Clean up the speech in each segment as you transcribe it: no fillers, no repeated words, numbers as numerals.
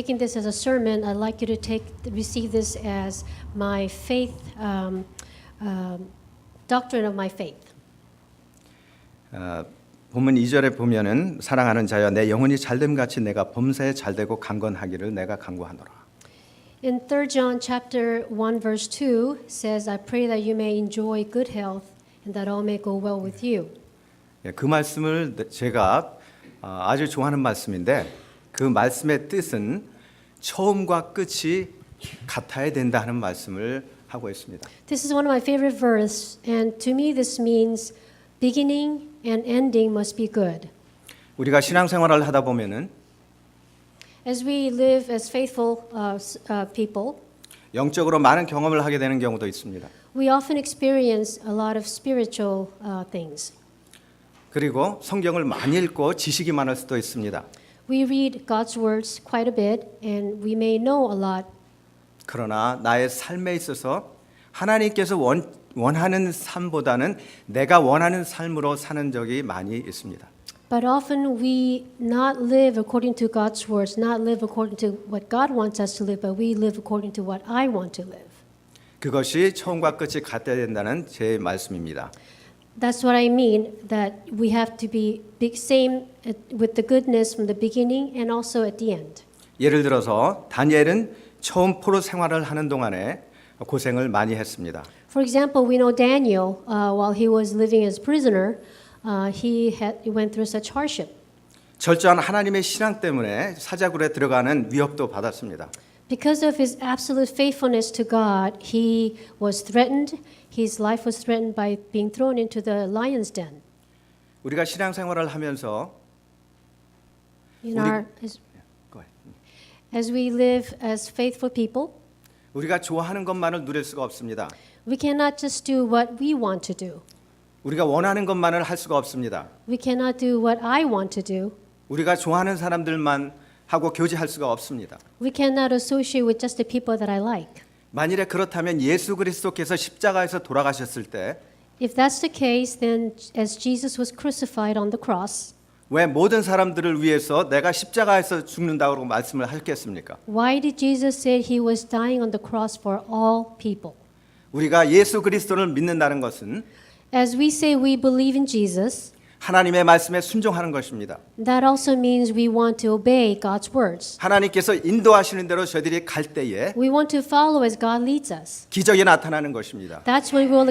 taking this as a sermon, I'd like you to receive this as my faith, doctrine of my faith. 본문 2절에 보면은 사랑하는 자여 내 영혼이 잘됨 같이 내가 범사에 잘되고 강건하기를 내가 간구하노라. In 3 John chapter 1 verse 2 says, I pray that you may enjoy good health and that all may go well with you. 그 말씀을 제가 아주 좋아하는 말씀인데 그 말씀의 뜻은 처음과 끝이 같아야 된다 하는 말씀을 하고 있습니다. This is one of my favorite verses, and to me this means beginning and ending must be good. 우리가 신앙생활을 하다 보면은 As we live as faithful people, 영적으로 많은 경험을 하게 되는 경우도 있습니다. we often experience a lot of spiritual things. 그리고 성경을 많이 읽고 지식이 많을 수도 있습니다. We read God's words quite a bit, and we may know a lot. 그러나 나의 삶에 있어서 하나님께서 원하는 삶보다는 내가 원하는 삶으로 사는 적이 많이 있습니다. But often we not live according to God's words, not live according to what God wants us to live, but we live according to what I want to live. 그것이 처음과 끝이 같아야 된다는 제 말씀입니다. That's what I mean, that we have to be same with the goodness from the beginning and also at the end. 예를 들어서 다니엘은 처음 포로 생활을 하는 동안에 고생을 많이 했습니다. For example, we know Daniel, while he was living as prisoner, he went through such hardship. 철저한 하나님의 신앙 때문에 사자굴에 들어가는 위협도 받았습니다. Because of his absolute faithfulness to God, he was threatened. His life was threatened by being thrown into the lion's den. 우리가 신앙생활을 하면서 As we live as faithful people, 우리가 좋아하는 것만을 누릴 수가 없습니다. we cannot just do what we want to do. 우리가 원하는 것만을 할 수가 없습니다. We cannot do what I want to do. 우리가 좋아하는 사람들만 하고 교제할 수가 없습니다. We cannot associate with just the people that I like. 만일에 그렇다면 예수 그리스도께서 십자가에서 돌아가셨을 때 If that's the case, then as Jesus was crucified on the cross, 왜 모든 사람들을 위해서 내가 십자가에서 죽는다고 말씀을 하셨겠습니까? why did Jesus say he was dying on the cross for all people? 우리가 예수 그리스도를 믿는다는 것은 As we say we believe in Jesus, 하나님의 말씀에 순종하는 것입니다. that also means we want to obey God's words. 하나님께서 인도하시는 대로 저희들이 갈 때에 We want to follow as God leads us. 기적이 나타나는 것입니다. That's when we will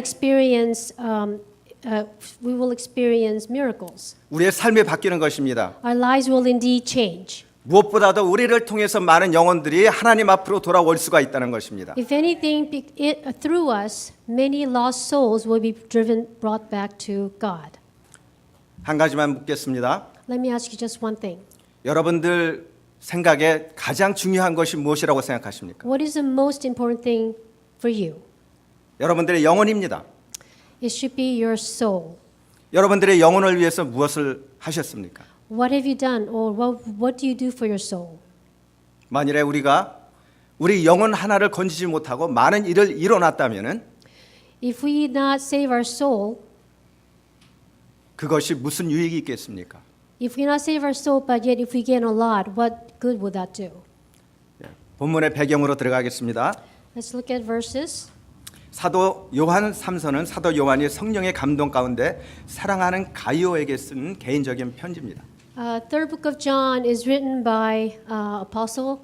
experience miracles. 우리의 삶이 바뀌는 것입니다. Our lives will indeed change. 무엇보다도 우리를 통해서 많은 영혼들이 하나님 앞으로 돌아올 수가 있다는 것입니다. If anything, through us, many lost souls will be brought back to God. 한 가지만 묻겠습니다. Let me ask you just one thing. 여러분들 생각에 가장 중요한 것이 무엇이라고 생각하십니까? What is the most important thing for you? 여러분들의 영혼입니다. It should be your soul. 여러분들의 영혼을 위해서 무엇을 하셨습니까? What have you done, or what do you do for your soul? 만일에 우리가 우리 영혼 하나를 건지지 못하고 많은 일을 이뤄놨다면은 If we not save our soul, 그것이 무슨 유익이 있겠습니까? if we not save our soul, but yet if we gain a lot, what good would that do? 본문의 배경으로 들어가겠습니다. Let's look at verses. 사도 요한 3서는 사도 요한이 성령의 감동 가운데 사랑하는 가이오에게 쓴 개인적인 편지입니다. Third book of John is written by Apostle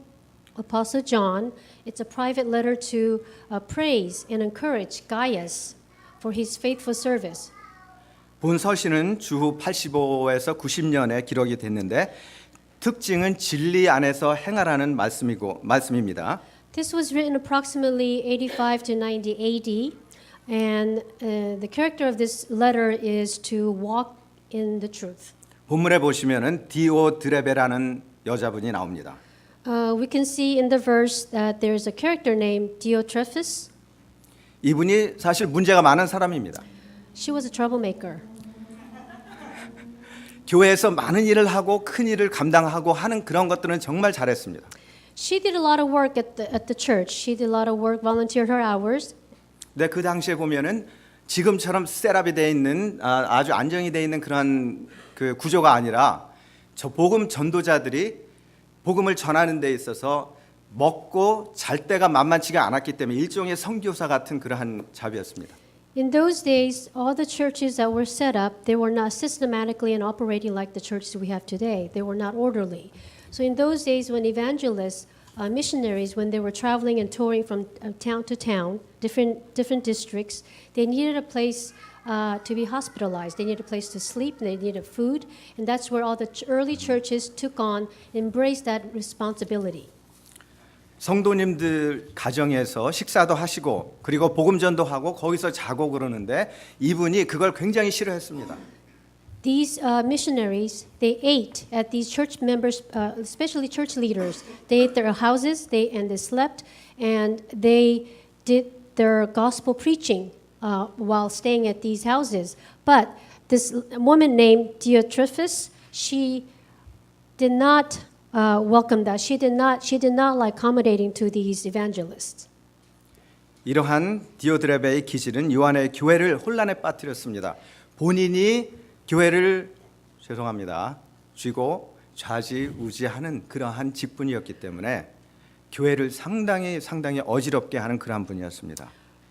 John. It's a private letter to praise and encourage Gaius for his faithful service. 본 서신은 주후 85에서 90년에 기록이 됐는데 특징은 진리 안에서 행하라는 말씀입니다. This was written approximately 85 to 90 AD, and the character of this letter is to walk in the truth. 본문에 보시면은 디오드레베라는 여자분이 나옵니다. We can see in the verse that there is a character named Diotrephes. 이분이 사실 문제가 많은 사람입니다. She was a troublemaker. 교회에서 많은 일을 하고 큰 일을 감당하고 하는 그런 것들은 정말 잘했습니다. She did a lot of work at the church. She did a lot of work, volunteered her hours. 근데 그 당시에 보면은 지금처럼 셋업이 돼 있는 아주 안정이 돼 있는 그런 그 구조가 아니라 저 복음 전도자들이 복음을 전하는 데 있어서 먹고 잘 때가 만만치가 않았기 때문에 일종의 선교사 같은 그러한 잡이었습니다. In those days, all the churches that were set up, they were not systematically and operating like the churches we have today. They were not orderly. So in those days when evangelists, missionaries, when they were traveling and touring from town to town, different districts, they needed a place to be hospitalized. They needed a place to sleep, and they needed food. And that's where all the early churches took on, embraced that responsibility. 성도님들 가정에서 식사도 하시고 그리고 복음전도 하고 거기서 자고 그러는데 이분이 그걸 굉장히 싫어했습니다. These missionaries, they ate at these church members, especially church leaders. They ate their houses, and they slept, and they did their gospel preaching while staying at these houses. But this woman named Diotrephes, she did not welcome that. She did not like accommodating to these evangelists. 이러한 디오드레베의 기질은 요한의 교회를 혼란에 빠뜨렸습니다. 본인이 교회를 쥐고 좌지우지하는 그러한 직분이었기 때문에 교회를 상당히 어지럽게 하는 그러한 분이었습니다.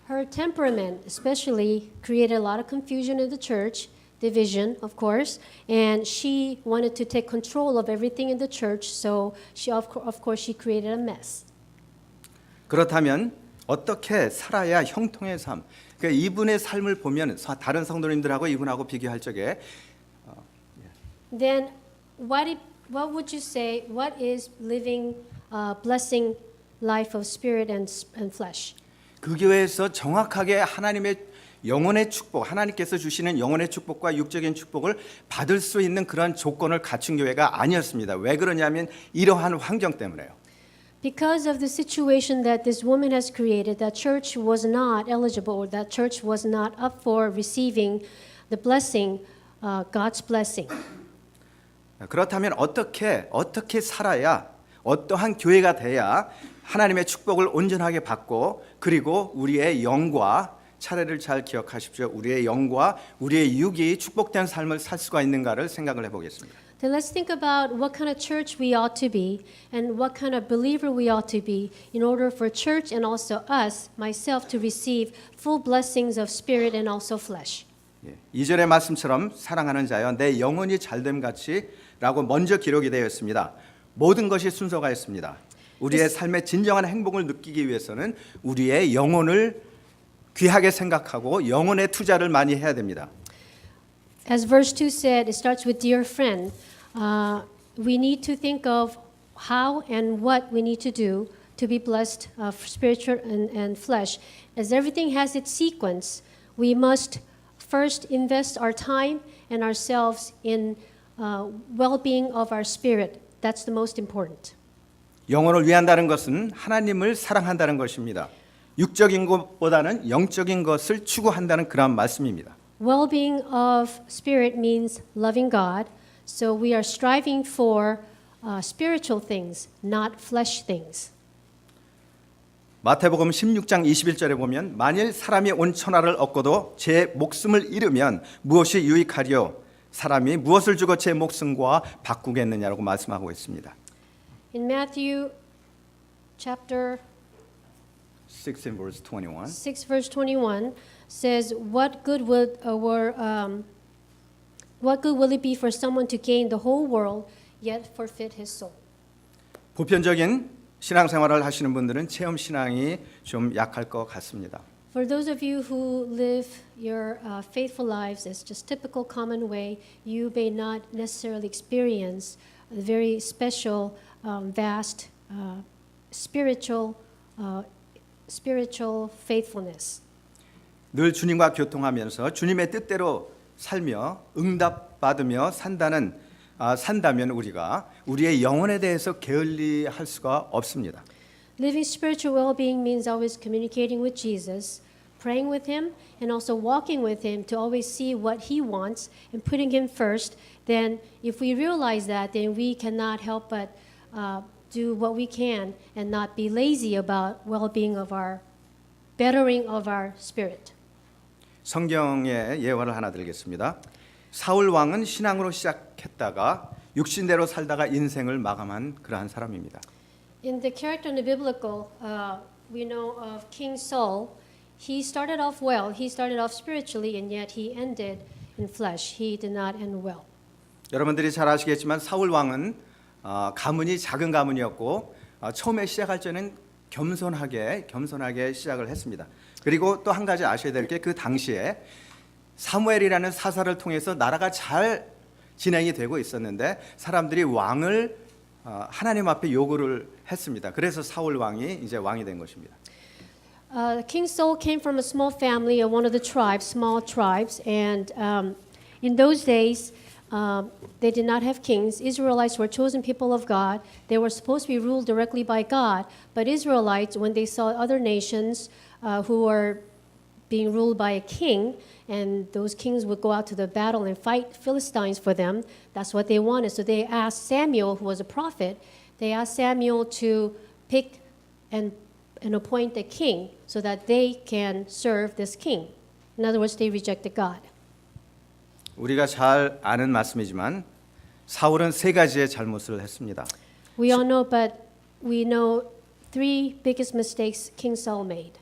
Her temperament especially created a lot of confusion in the church, division, of course, and she wanted to take control of everything in the church, so of course she created a mess. 그렇다면 어떻게 살아야 형통의 삶? 그러니까 이분의 삶을 보면 다른 성도님들하고 이분하고 비교할 적에 Then what would you say? What is living blessing life of spirit and flesh? 그 교회에서 정확하게 하나님의 영혼의 축복, 하나님께서 주시는 영혼의 축복과 육적인 축복을 받을 수 있는 그런 조건을 갖춘 교회가 아니었습니다. 왜 그러냐면 이러한 환경 때문에요. Because of the situation that this woman has created, that church was not eligible, or that church was not up for receiving the blessing, God's blessing. 그렇다면 어떻게 살아야 어떠한 교회가 돼야 하나님의 축복을 온전하게 받고 그리고 우리의 영과 차례를 잘 기억하십시오. 우리의 영과 우리의 육이 축복된 삶을 살 수가 있는가를 생각을 해보겠습니다. Then let's think about what kind of church we ought to be and what kind of believer we ought to be in order for church and also us, myself, to receive full blessings of spirit and also flesh. 2절의 말씀처럼 사랑하는 자여 내 영혼이 잘됨 같이 라고 먼저 기록이 되어 있습니다. 모든 것이 순서가 있습니다. 우리의 삶의 진정한 행복을 느끼기 위해서는 우리의 영혼을 귀하게 생각하고 영혼의 투자를 많이 해야 됩니다. As verse 2 said, it starts with dear friend. We need to think of how and what we need to do to be blessed spiritual and flesh. As everything has its sequence, we must first invest our time and ourselves in well-being of our spirit. That's the most important. 영혼을 위한다는 것은 하나님을 사랑한다는 것입니다. 육적인 것보다는 영적인 것을 추구한다는 그런 말씀입니다. Well-being of spirit means loving God. So we are striving for spiritual things, not flesh things. 마태복음 16장 21절에 보면 만일 사람이 온 천하를 얻고도 제 목숨을 잃으면 무엇이 유익하리요? 사람이 무엇을 주고 제 목숨과 바꾸겠느냐라고 말씀하고 있습니다. In Matthew chapter 6 verse 21. 6 verse 21 says, what good will it be for someone to gain the whole world yet forfeit his soul? 보편적인 신앙생활을 하시는 분들은 체험 신앙이 좀 약할 것 같습니다. For those of you who live your faithful lives as just typical common way, you may not necessarily experience a very special, vast spiritual faithfulness. 늘 주님과 교통하면서 주님의 뜻대로 살며 응답받으며 산다면 우리가 우리의 영혼에 대해서 게을리할 수가 없습니다. Living spiritual well-being means always communicating with Jesus, praying with Him, and also walking with Him to always see what He wants and putting Him first. Then if we realize that, then we cannot help but do what we can and not be lazy about well-being of our, bettering of our spirit. 성경의 예화를 하나 들겠습니다. 사울 왕은 신앙으로 시작했다가 육신대로 살다가 인생을 마감한 그러한 사람입니다. In the character in the biblical, we know of King Saul. He started off well. He started off spiritually, and yet he ended in flesh. He did not end well. 여러분들이 잘 아시겠지만 사울 왕은 가문이 작은 가문이었고 처음에 시작할 때는 겸손하게 시작을 했습니다. 그리고 또 한 가지 아셔야 될 게 그 당시에 사무엘이라는 사사를 통해서 나라가 잘 진행이 되고 있었는데 사람들이 왕을 하나님 앞에 요구를 했습니다. 그래서 사울 왕이 이제 왕이 된 것입니다. King Saul came from a small family of one of the tribes, small tribes, and in those days, they did not have kings. Israelites were chosen people of God. They were supposed to be ruled directly by God. But Israelites, when they saw other nations who were being ruled by a king, and those kings would go out to the battle and fight Philistines for them, that's what they wanted. So they asked Samuel, who was a prophet, they asked Samuel to pick and appoint a king so that they can serve this king. In other words, they rejected God. 우리가 잘 아는 말씀이지만 사울은 세 가지의 잘못을 했습니다. We all know, but we know three biggest mistakes King Saul made.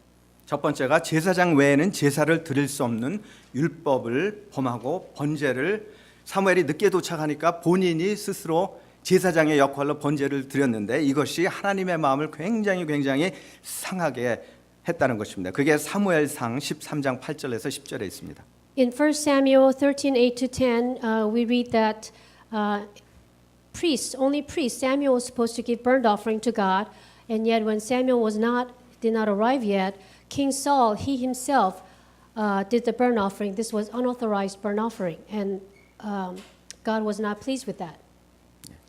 첫 번째가 제사장 외에는 제사를 드릴 수 없는 율법을 범하고 번제를 사무엘이 늦게 도착하니까 본인이 스스로 제사장의 역할로 번제를 드렸는데 이것이 하나님의 마음을 굉장히 상하게 했다는 것입니다. 그게 사무엘상 13장 8절에서 10절에 있습니다. In 1 Samuel 13:8-10, we read that only priests, Samuel was supposed to give burnt offering to God, and yet when Samuel did not arrive yet, King Saul, he himself did the burnt offering. This was unauthorized burnt offering, and God was not pleased with that.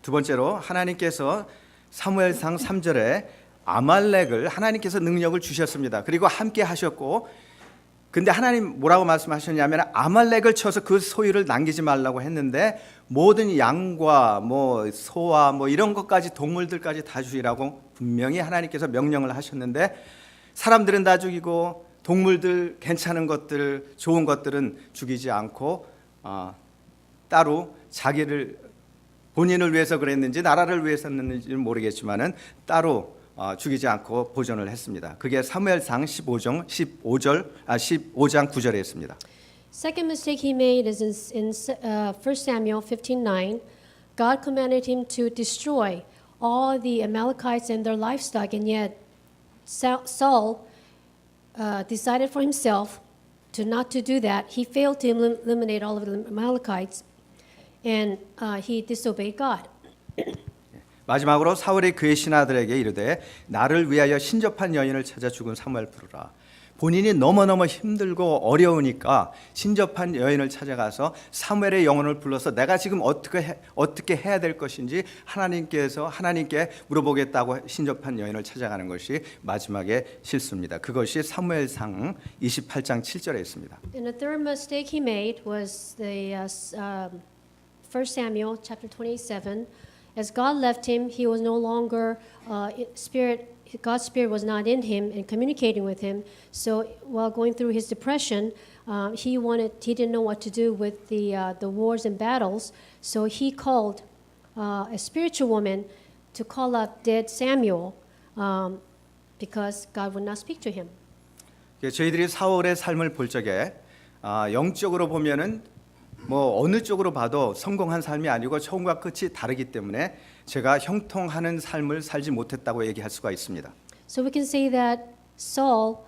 두 번째로 하나님께서 사무엘상 3절에 아말렉을 하나님께서 능력을 주셨습니다. 그리고 함께 하셨고 근데 하나님 뭐라고 말씀하셨냐면 아말렉을 쳐서 그 소유를 남기지 말라고 했는데 모든 양과 소와 이런 것까지 동물들까지 다 죽이라고 분명히 하나님께서 명령을 하셨는데 사람들은 다 죽이고 동물들 괜찮은 것들 좋은 것들은 죽이지 않고 따로 본인을 위해서 그랬는지 나라를 위해서였는지는 모르겠지만은 따로 죽이지 않고 보존을 했습니다. 그게 사무엘상 15장 9절에 있습니다. Second mistake he made is in 1 Samuel 15:9. God commanded him to destroy all the Amalekites and their livestock, and yet Saul decided for himself not to do that. He failed to eliminate all of the Amalekites, and he disobeyed God. 마지막으로 사울이 그의 신하들에게 이르되 나를 위하여 신접한 여인을 찾아 죽은 사무엘 부르라. 본인이 너무너무 힘들고 어려우니까 신접한 여인을 찾아가서 사무엘의 영혼을 불러서 내가 지금 어떻게 해야 될 것인지 하나님께 물어보겠다고 신접한 여인을 찾아가는 것이 마지막의 실수입니다. 그것이 사무엘상 28장 7절에 있습니다. And the third mistake he made was the 1 Samuel chapter 27. As God left him, he was no longer God's spirit was not in him and communicating with him. So while going through his depression, he didn't know what to do with the wars and battles. So he called a spiritual woman to call up dead Samuel because God would not speak to him. 저희들이 사울의 삶을 볼 적에 영적으로 보면은 어느 쪽으로 봐도 성공한 삶이 아니고 처음과 끝이 다르기 때문에 제가 형통하는 삶을 살지 못했다고 얘기할 수가 있습니다. So we can say that Saul,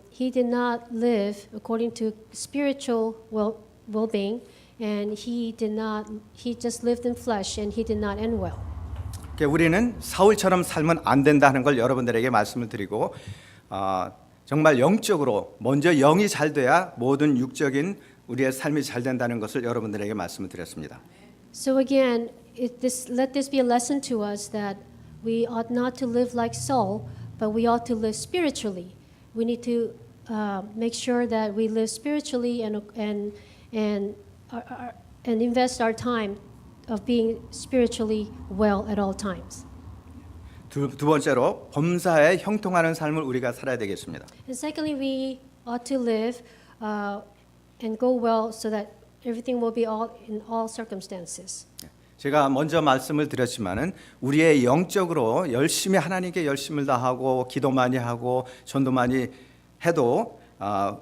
he did not live according to spiritual well-being, and he just lived in flesh, and he did not end well. 우리는 사울처럼 살면 안 된다는 걸 여러분들에게 말씀을 드리고 정말 영적으로 먼저 영이 잘 돼야 모든 육적인 우리의 삶이 잘 된다는 것을 여러분들에게 말씀을 드렸습니다. So again, let this be a lesson to us that we ought not to live like Saul, but we ought to live spiritually. We need to make sure that we live spiritually and invest our time of being spiritually well at all times. 두 번째로 범사에 형통하는 삶을 우리가 살아야 되겠습니다. And secondly, we ought to live and go well so that everything will be in all circumstances. 제가 먼저 말씀을 드렸지만은 우리의 영적으로 열심히 하나님께 열심을 다하고 기도 많이 하고 전도 많이 해도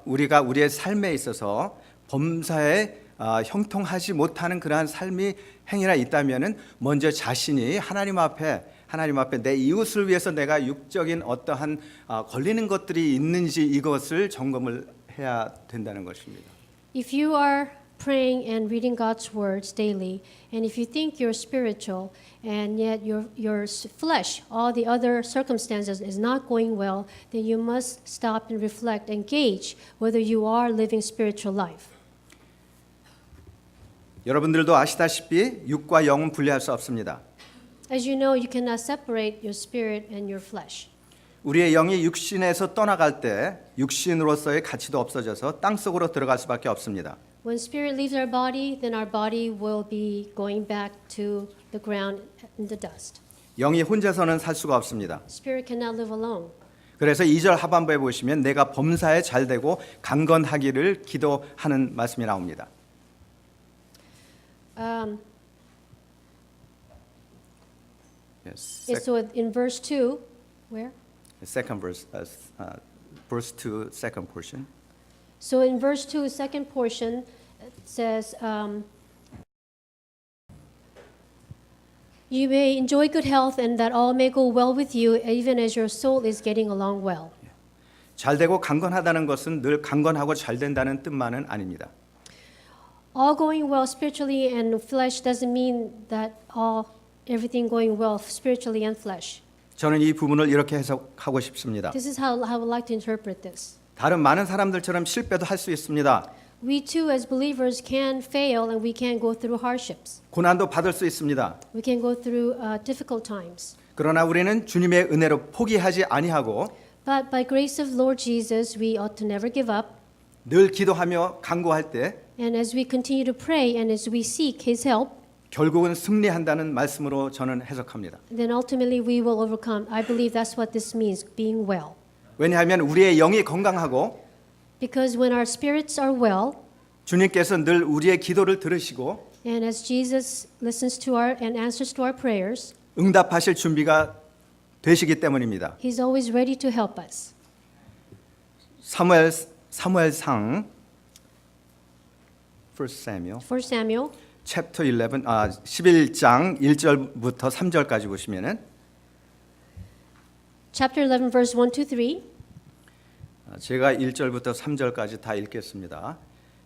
우리가 우리의 삶에 있어서 범사에 형통하지 못하는 그러한 삶이 행위나 있다면은 먼저 자신이 하나님 앞에 내 이웃을 위해서 내가 육적인 어떠한 걸리는 것들이 있는지 이것을 점검을 해야 된다는 것입니다. If you are praying and reading God's words daily, and if you think you're spiritual, and yet your flesh, all the other circumstances is not going well, then you must stop and reflect and gauge whether you are living spiritual life. 여러분들도 아시다시피 육과 영은 분리할 수 없습니다. As you know, you cannot separate your spirit and your flesh. 우리의 영이 육신에서 떠나갈 때 육신으로서의 가치도 없어져서 땅속으로 들어갈 수밖에 없습니다. When spirit leaves our body, then our body will be going back to the ground in the dust. 영이 혼자서는 살 수가 없습니다. Spirit cannot live alone. 그래서 2절 하반부에 보시면 내가 범사에 잘되고 강건하기를 기도하는 말씀이 나옵니다. Yes. So in verse 2, where? Second verse, verse 2, second portion. So in verse 2, second portion, it says, you may enjoy good health and that all may go well with you, even as your soul is getting along well. 잘되고 강건하다는 것은 늘 강건하고 잘된다는 뜻만은 아닙니다. All going well spiritually and flesh doesn't mean that everything going well spiritually and flesh. 저는 이 부분을 이렇게 해석하고 싶습니다. This is how I would like to interpret this. 다른 많은 사람들처럼 실패도 할 수 있습니다. We too, as believers, can fail and we can go through hardships. 고난도 받을 수 있습니다. We can go through difficult times. 그러나 우리는 주님의 은혜로 포기하지 아니하고 But by grace of Lord Jesus, we ought to never give up. 늘 기도하며 간구할 때 And as we continue to pray and as we seek His help, 결국은 승리한다는 말씀으로 저는 해석합니다. then ultimately we will overcome. I believe that's what this means, being well. 왜냐하면 우리의 영이 건강하고 Because when our spirits are well, 주님께서 늘 우리의 기도를 들으시고 and as Jesus listens to our and answers to our prayers, 응답하실 준비가 되시기 때문입니다. He's always ready to help us. 사무엘상 1 Samuel 1 Samuel chapter 11장 1절부터 3절까지 보시면은 chapter 11 verse 1 to 3. 제가 1절부터 3절까지 다 읽겠습니다.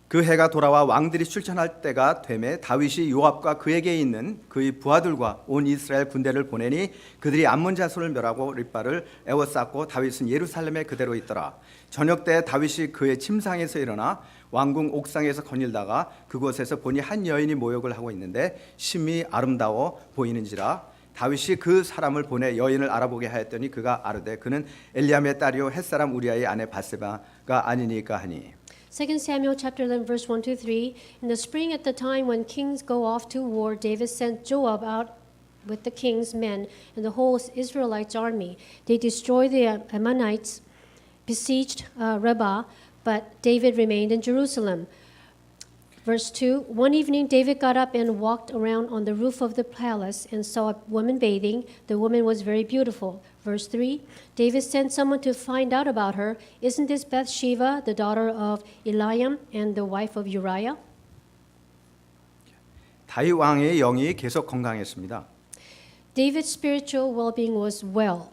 그 해가 돌아와 왕들이 출전할 때가 되매 다윗이 요압과 그에게 있는 그의 부하들과 온 이스라엘 군대를 보내니 그들이 암몬 자손을 멸하고 릿바를 에워쌌고 다윗은 예루살렘에 그대로 있더라. 저녁 때 다윗이 그의 침상에서 일어나 왕궁 옥상에서 거닐다가 그곳에서 보니 한 여인이 모욕을 하고 있는데 심히 아름다워 보이는지라 다윗이 그 사람을 보내 여인을 알아보게 하였더니 그가 아르되 그는 엘리암의 딸이요 햇사람 우리아의 아내 바세바가 아니니까 하니. 2 Samuel chapter 11 verse 1 to 3. In the spring at the time when kings go off to war, David sent Joab out with the king's men and the whole Israelites army. They destroyed the Ammonites, besieged Rabbah, but David remained in Jerusalem. Verse 2, one evening David got up and walked around on the roof of the palace and saw a woman bathing. The woman was very beautiful. Verse 3, David sent someone to find out about her. Isn't this Bathsheba, the daughter of Eliam and the wife of Uriah? 다윗 왕의 영이 계속 건강했습니다. David's spiritual well-being was well.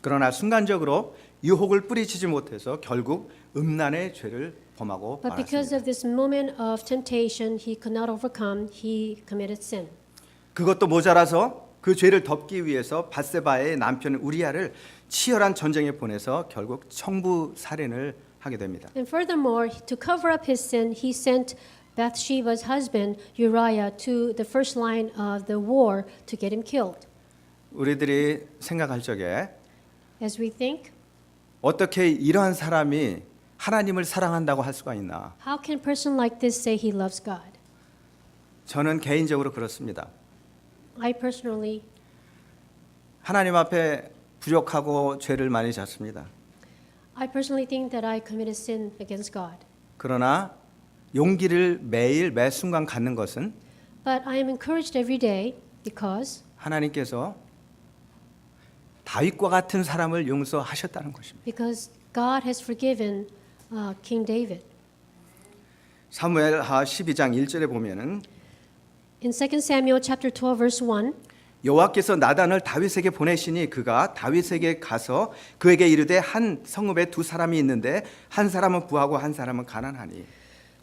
그러나 순간적으로 유혹을 뿌리치지 못해서 결국 음란의 죄를 범하고 But because 말았습니다. of this moment of temptation he could not overcome, he committed sin. 그것도 모자라서 그 죄를 덮기 위해서 바세바의 남편 우리아를 치열한 전쟁에 보내서 결국 청부 살인을 하게 됩니다. And furthermore, to cover up his sin, he sent Bathsheba's husband Uriah to the first line of the war to get him killed. 우리들이 생각할 적에 As we think, 어떻게 이러한 사람이 하나님을 사랑한다고 할 수가 있나? how can a person like this say he loves God? 저는 개인적으로 그렇습니다. I personally, 하나님 앞에 부족하고 죄를 많이 졌습니다. I personally think that I committed sin against God. 그러나 용기를 매일 매 순간 갖는 것은 But I am encouraged every day because 하나님께서 다윗과 같은 사람을 용서하셨다는 것입니다. God has forgiven King David. 사무엘하 12장 1절에 보면은 In 2 Samuel chapter 12 verse 1, 여호와께서 나단을 다윗에게 보내시니 그가 다윗에게 가서 그에게 이르되 한 성읍에 두 사람이 있는데 한 사람은 부하고 한 사람은 가난하니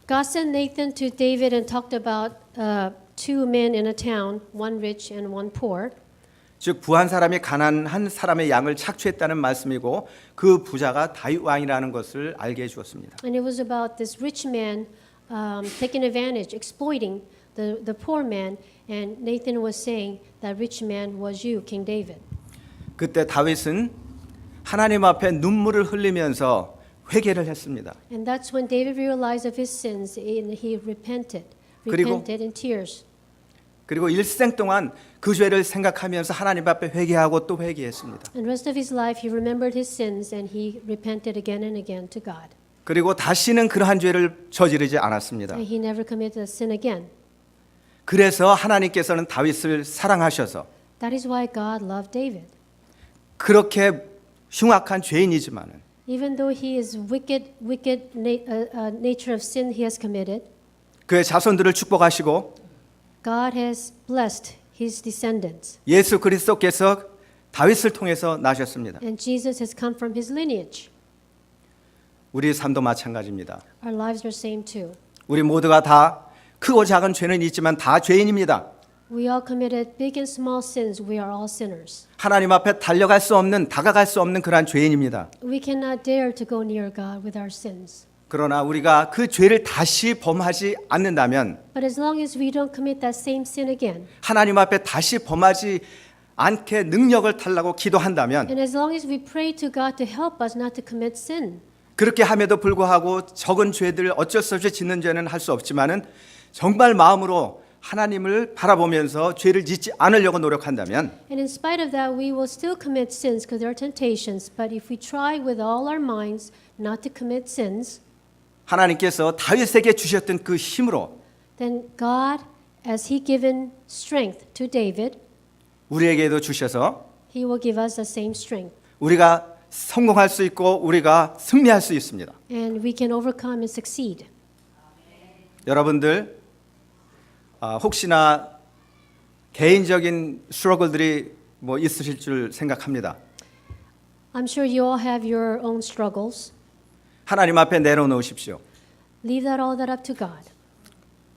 God sent Nathan to David and talked about two men in a town, one rich and one poor. 즉 부한 사람이 가난한 사람의 양을 착취했다는 말씀이고 그 부자가 다윗 왕이라는 것을 알게 해 주었습니다. And it was about this rich man taking advantage, exploiting the poor man. And Nathan was saying that rich man was you, King David. 그때 다윗은 하나님 앞에 눈물을 흘리면서 회개를 했습니다. And that's when David realized of his sins and he repented 그리고 in tears. 그리고 일생 동안 그 죄를 생각하면서 하나님 앞에 회개하고 또 회개했습니다. And the rest of his life he remembered his sins and he repented again and again to God. 그리고 다시는 그러한 죄를 저지르지 않았습니다. And he never committed a sin again. 그래서 하나님께서는 다윗을 사랑하셔서 That is why God loved David. 그렇게 흉악한 죄인이지만은 Even though he is wicked nature of sin he has committed, 그의 자손들을 축복하시고 God has blessed his descendants. 예수 그리스도께서 다윗을 통해서 나셨습니다. And Jesus has come from his lineage. 우리 삶도 마찬가지입니다. Our lives are same too. 우리 모두가 다 크고 작은 죄는 있지만 다 죄인입니다. We all committed big and small sins. We are all sinners. 하나님 앞에 달려갈 수 없는 다가갈 수 없는 그러한 죄인입니다. We cannot dare to go near God with our sins. 그러나 우리가 그 죄를 다시 범하지 않는다면 But as long as we don't commit that same sin again, 하나님 앞에 다시 범하지 않게 능력을 달라고 기도한다면 and as long as we pray to God to help us not to commit sin, 그렇게 함에도 불구하고 적은 죄들 어쩔 수 없이 짓는 죄는 할 수 없지만은 정말 마음으로 하나님을 바라보면서 죄를 짓지 않으려고 노력한다면 and in spite of that, we will still commit sins because there are temptations. But if we try with all our minds not to commit sins, 하나님께서 다윗에게 주셨던 그 힘으로 then God, as He given strength to David, 우리에게도 주셔서 He will give us the same strength. 우리가 성공할 수 있고 우리가 승리할 수 있습니다. And we can overcome and succeed. 여러분들 혹시나 개인적인 스트러글들이 뭐 있으실 줄 생각합니다. I'm sure you all have your own struggles. 하나님 앞에 내려놓으십시오. Leave that all that up to God.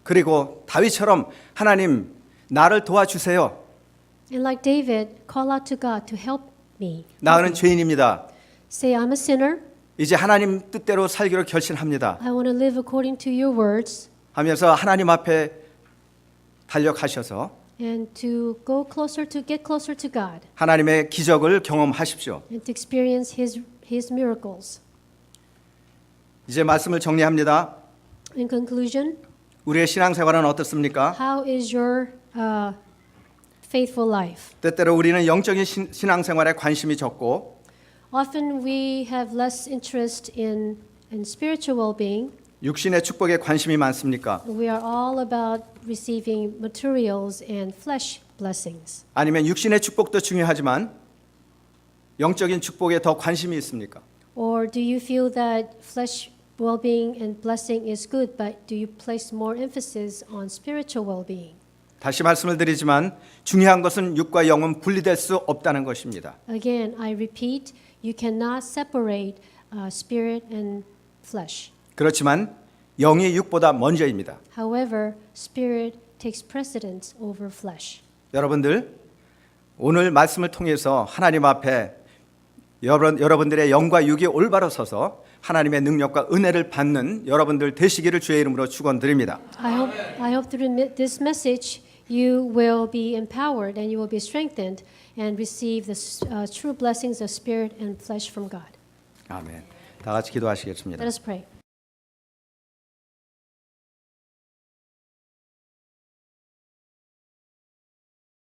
그리고 다윗처럼 하나님 나를 도와주세요. And like David, call out to God to help me. 나는 죄인입니다. Say, I'm a sinner. 이제 하나님 뜻대로 살기로 결심합니다. I want to live according to your words. 하면서 하나님 앞에 달려가셔서 And to get closer to God. 하나님의 기적을 경험하십시오. And to experience His miracles. 이제 말씀을 정리합니다. In conclusion, 우리의 신앙생활은 어떻습니까? how is your faithful life? 때때로 우리는 영적인 신앙생활에 관심이 적고 Often we have less interest in spiritual well-being. 육신의 축복에 관심이 많습니까? We are all about receiving materials and flesh blessings. 아니면 육신의 축복도 중요하지만 영적인 축복에 더 관심이 있습니까? Or do you feel that flesh well-being and blessing is good, but do you place more emphasis on spiritual well-being? 다시 말씀을 드리지만 중요한 것은 육과 영은 분리될 수 없다는 것입니다. Again, I repeat, you cannot separate spirit and flesh. 그렇지만 영이 육보다 먼저입니다. However, spirit takes precedence over flesh. 여러분들 오늘 말씀을 통해서 하나님 앞에 여러분들의 영과 육이 올바로 서서 하나님의 능력과 은혜를 받는 여러분들 되시기를 주의 이름으로 축원드립니다. I hope through this message you will be empowered and you will be strengthened and receive the true blessings of spirit and flesh from God. 아멘. 다 같이 기도하시겠습니다. Let us pray.